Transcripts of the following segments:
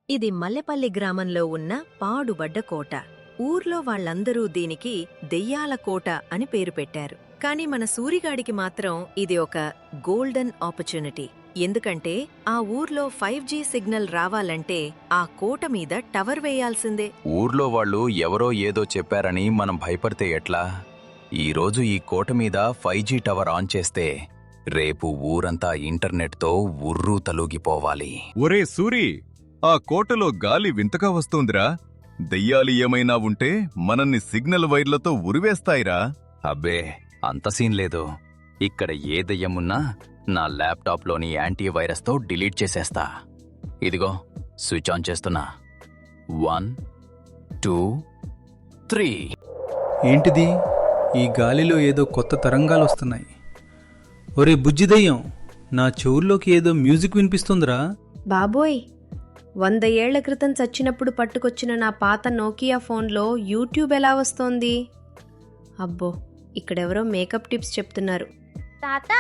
ఇది మల్లెపల్లి గ్రామంలో ఉన్న పాడుబడ్డ కోట. ఊర్లో వాళ్ళందరూ దీనికి దెయ్యాల కోట అని పేరు పెట్టారు. కాని మన సూరిగాడికి మాత్రం ఇది ఒక గోల్డెన్ ఆపర్చునిటీ. ఎందుకంటే ఆ ఊర్లో 5G సిగ్నల్ రావాలంటే ఆ కోట మీద టవర్ వేయాల్సిందే. ఊర్లో వాళ్ళు ఎవరో ఏదో చెప్పారని మనం భయపడితే ఎట్లా? ఈరోజు ఈ కోట మీద 5G టవర్ ఆన్ చేస్తే రేపు ఊరంతా ఇంటర్నెట్తో ఉర్రూ తలూగిపోవాలి. ఒరే సూరి, ఆ కోటలో గాలి వింతగా వస్తోందిరా. దెయ్యాలు ఏమైనా ఉంటే మనల్ని సిగ్నల్ వైర్లతో ఉరివేస్తాయిరా. అబ్బే, అంత సీన్ లేదు. ఇక్కడ ఏ దెయ్యమున్నా నా ల్యాప్టాప్లోని యాంటీవైరస్తో డిలీట్ చేసేస్తా. ఇదిగో స్విచ్ ఆన్ చేస్తున్నా. 1 2 3. ఏంటిది? ఈ గాలిలో ఏదో కొత్త తరంగాలొస్తున్నాయి. ఒరే బుజ్జిదయ్యం, నా చెవుల్లోకి ఏదో మ్యూజిక్ వినిపిస్తుందిరా. బాబోయ్, 100 ఏళ్ల క్రితం చచ్చినప్పుడు పట్టుకొచ్చిన నా పాత నోకియా ఫోన్లో యూట్యూబ్ ఎలా వస్తోంది? అబ్బో, ఇక్కడెవరో మేకప్ టిప్స్ చెప్తున్నారు. తాత,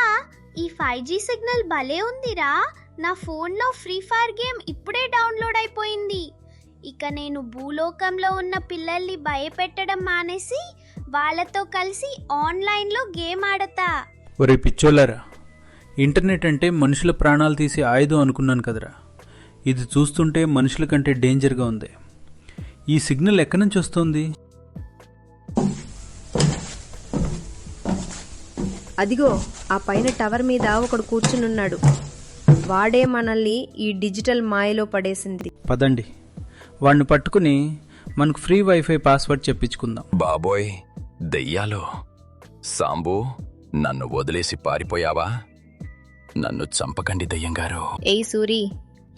ఈ 5G సిగ్నల్ భలే ఉందిరా. నా ఫోన్లో ఫ్రీ ఫైర్ గేమ్ ఇప్పుడే డౌన్లోడ్ అయిపోయింది. ఇక నేను భూలోకంలో ఉన్న పిల్లల్ని భయపెట్టడం మానేసి వాళ్ళతో కలిసి ఆన్లైన్లో గేమ్ ఆడతా. ఒరే పిచ్చోళ్ళారా, ఇంటర్నెట్ అంటే మనుషుల ప్రాణాలు తీసే ఆయుధం అనుకున్నాను కదరా. ఇది చూస్తుంటే మనుషుల కంటే డేంజర్గా ఉంది. ఈ సిగ్నల్ ఎక్కడి నుంచి వస్తోంది? అదిగో ఆ పైన టవర్ మీద ఒకడు కూర్చునున్నాడు. వాడే మనల్ని ఈ డిజిటల్ మాయలో పడేసింది. పదండి, వాడిని పట్టుకుని మనకు ఫ్రీ వైఫై పాస్వర్డ్ చెప్పించుకుందాం. బాబోయ్, దెయ్యాలు! సాంబు, నన్ను వదిలేసి పారిపోయావా? నన్ను చంపకండి దెయ్యంగారు. ఏయ్ సూరి,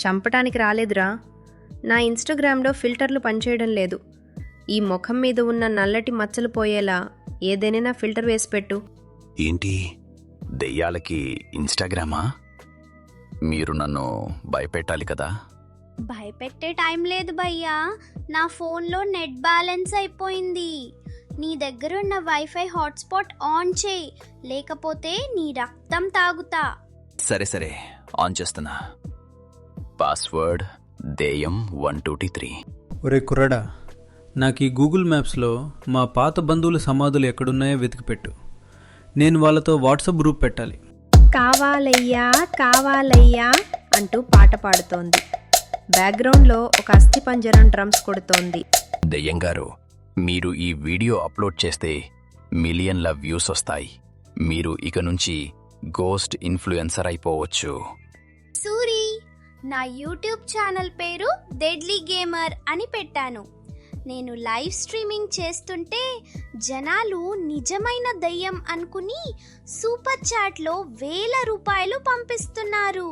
చంపటానికి రాలేదురా. నా ఇన్స్టాగ్రామ్లో ఫిల్టర్లు పనిచేయడం లేదు. ఈ ముఖం మీద ఉన్న నల్లటి మచ్చలు పోయేలా ఏదైనా ఫిల్టర్ వేసి పెట్టు. ఏంటి, దెయ్యాలకి ఇన్స్టాగ్రామా? మీరు నన్ను భయపెట్టాలి కదా. భయపెట్టే టైం లేదు భయ్యా. నా ఫోన్లో నెట్ బ్యాలెన్స్ అయిపోయింది. నీ దగ్గరున్న వైఫై హాట్స్పాట్ ఆన్ చేయి, లేకపోతే నీ రక్తం తాగుతా. సరే సరే, ఆన్ చేస్తున్నా. పాస్వర్డ్ దెయ్యం 123. ఒరే కుర్రాడా, నాకు ఈ గూగుల్ మ్యాప్స్లో మా పాత బంధువుల సమాధులు ఎక్కడున్నాయో వెతికిపెట్టు. నేను వాళ్ళతో వాట్సాప్ గ్రూప్ పెట్టాలి. కావాలయ్యా కావాలయ్యా అంటూ పాట పాడుతోంది. బ్యాక్గ్రౌండ్లో ఒక అస్థిపంజరం డ్రమ్స్ కొడుతోంది. దెయ్యంగారు, మీరు ఈ వీడియో అప్లోడ్ చేస్తే మిలియన్ల వ్యూస్ వస్తాయి. మీరు ఇక నుంచి గోస్ట్ ఇన్ఫ్లుయెన్సర్ అయిపోవచ్చు. సూరి, నా యూట్యూబ్ ఛానల్ పేరు డెడ్లీ గేమర్ అని పెట్టాను. నేను లైవ్ స్ట్రీమింగ్ చేస్తుంటే జనాలు నిజమైన దయ్యం అనుకుని సూపర్ చాట్లో ₹1000 పంపిస్తున్నారు.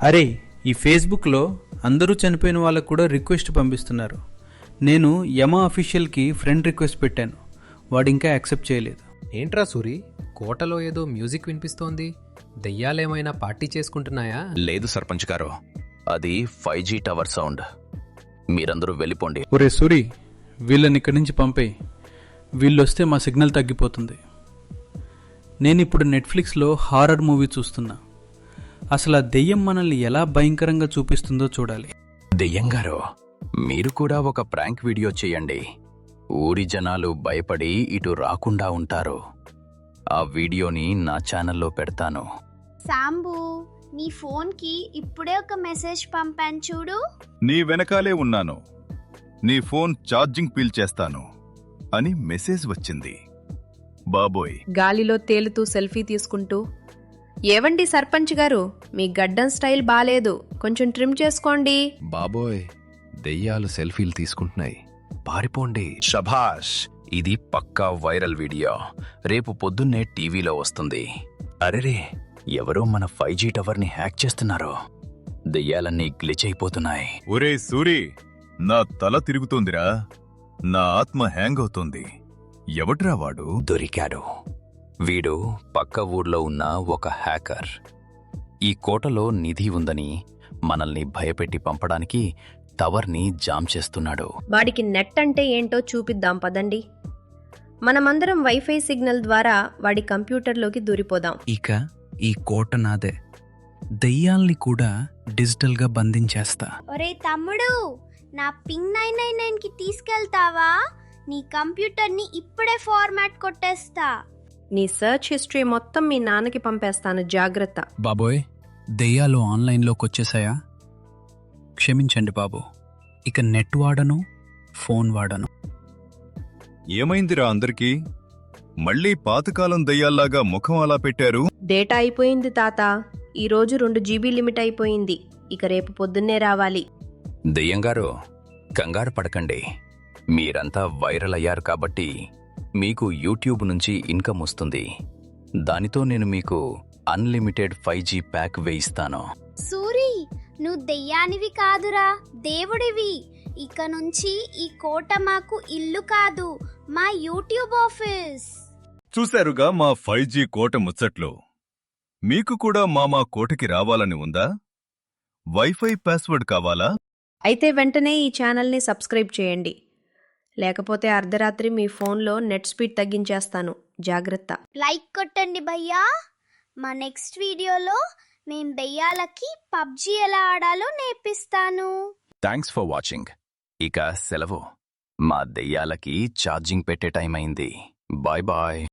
అరే, ఈ ఫేస్బుక్లో అందరూ చనిపోయిన వాళ్ళకు కూడా రిక్వెస్ట్ పంపిస్తున్నారు. నేను యమా అఫీషియల్కి ఫ్రెండ్ రిక్వెస్ట్ పెట్టాను. వాడు ఇంకా యాక్సెప్ట్ చేయలేదు. ఏంట్రా సూరి, కోటలో ఏదో మ్యూజిక్ వినిపిస్తోంది. దెయ్యాలేమైనా పార్టీ చేసుకుంటున్నాయా? లేదు సర్పంచ్ గారు, అది 5G టవర్ సౌండ్. మీరందరూ వెళ్ళిపోండి. ఒరే సూరి, వీళ్ళని ఇక్కడి నుంచి పంపేయి. వీళ్ళొస్తే మా సిగ్నల్ తగ్గిపోతుంది. నేను ఇప్పుడు నెట్ఫ్లిక్స్లో హారర్ మూవీ చూస్తున్నా. అసలు ఆ దెయ్యం మనల్ని ఎలా భయంకరంగా చూపిస్తుందో చూడాలి. దెయ్యంగారు, మీరు కూడా ఒక ప్రాంక్ వీడియో చేయండి. ఊరి జనాలు భయపడి ఇటు రాకుండా ఉంటారు. ఆ వీడియోని నా ఛానల్లో పెడతాను. సాంబు, నీ ఫోన్కి ఇప్పుడే ఒక మెసేజ్ పంపాను చూడు. నీ వెనకాలే ఉన్నాను, నీ ఫోన్ ఛార్జింగ్ పీల్చేస్తాను అని మెసేజ్ వచ్చింది. బాబోయ్, గాలిలో తేలుతూ సెల్ఫీ తీసుకుంటూ, ఏవండి సర్పంచ్ గారు, మీ గడ్డం స్టైల్ బాలేదు, కొంచెం ట్రిమ్ చేసుకోండి. బాబోయ్, దెయ్యాలు సెల్ఫీలు తీసుకుంటున్నాయి, పారిపోండి. శభాష్, ఇది పక్కా వైరల్ వీడియో. రేపు పొద్దున్నే టీవీలో వస్తుంది. అరెరే, ఎవరో మన 5G టవర్ని హ్యాక్ చేస్తున్నారు. దెయ్యాలన్నీ గ్లిచ్ అయిపోతున్నాయి. ఒరే సూరి, నా తల తిరుగుతోందిరా. నా ఆత్మ హ్యాంగ్ అవుతోంది. ఎవడ్రా వాడు? దొరికాడు. వీడు పక్క ఊర్లో ఉన్న ఒక హ్యాకర్. ఈ కోటలో నిధి ఉందని మనల్ని భయపెట్టి పంపడానికి టవర్ని జామ్ చేస్తున్నాడు. వాడికి నెట్ అంటే ఏంటో చూపిద్దాం పదండి. మనమందరం వైఫై సిగ్నల్ ద్వారా వాడి కంప్యూటర్లోకి దూరిపోదాం. ఇక ఈ కోట నాదే. దెయ్యాల్ని కూడా డిజిటల్గా బంధించేస్తా. ఒరే తమ్ముడు, నా పింగ్ 999కి తీసుకెళ్తావా? నీ కంప్యూటర్ని ఇప్పుడే ఫార్మాట్ కొట్టేస్తా. నీ సర్చ్ హిస్టరీ మొత్తం మీ నాన్నకి పంపేస్తాను, జాగ్రత్త. బాబోయ్, దెయ్యాలు ఆన్లైన్లోకి వచ్చేసాయా? క్షమించండి బాబు, ఇక నెట్ వాడను, ఫోన్ వాడను. ఏమైందిరా అందరికీ? మళ్ళీ పాతకాలం దెయ్యాల్లాగా ముఖం అలా పెట్టారు? డేటా అయిపోయింది తాత. ఈరోజు 2 GB లిమిట్ అయిపోయింది. ఇక రేపు పొద్దున్నే రావాలి. దెయ్యంగారు, కంగారు పడకండి. మీరంతా వైరల్ అయ్యారు కాబట్టి మీకు యూట్యూబ్ నుంచి ఇన్కమ్ వస్తుంది. దానితో నేను మీకు అన్లిమిటెడ్ 5G ప్యాక్ వేయిస్తాను. సూరి, నువ్వు దెయ్యానివి కాదురా, దేవుడివి. ఇక నుంచి ఈ కోట మాకు ఇల్లు కాదు, మా యూట్యూబ్ ఆఫీస్. చూశారుగా మా 5G కోట ముచ్చట్లు. మీకు కూడా మా కోటకి రావాలని ఉందా? వైఫై పాస్వర్డ్ కావాలా? అయితే వెంటనే ఈ ఛానల్ని సబ్స్క్రైబ్ చేయండి. లేకపోతే అర్ధరాత్రి మీ ఫోన్లో నెట్ స్పీడ్ తగ్గించేస్తాను, జాగ్రత్త. లైక్ కొట్టండి భయ్యా. మా నెక్స్ట్ వీడియోలో నేను దెయ్యాలకి పబ్జీ ఎలా ఆడాలో నేర్పిస్తాను. Thanks for watching. ఇక సెలవు. మా దెయ్యాలకి ఛార్జింగ్ పెట్టే టైం అయింది. Bye bye.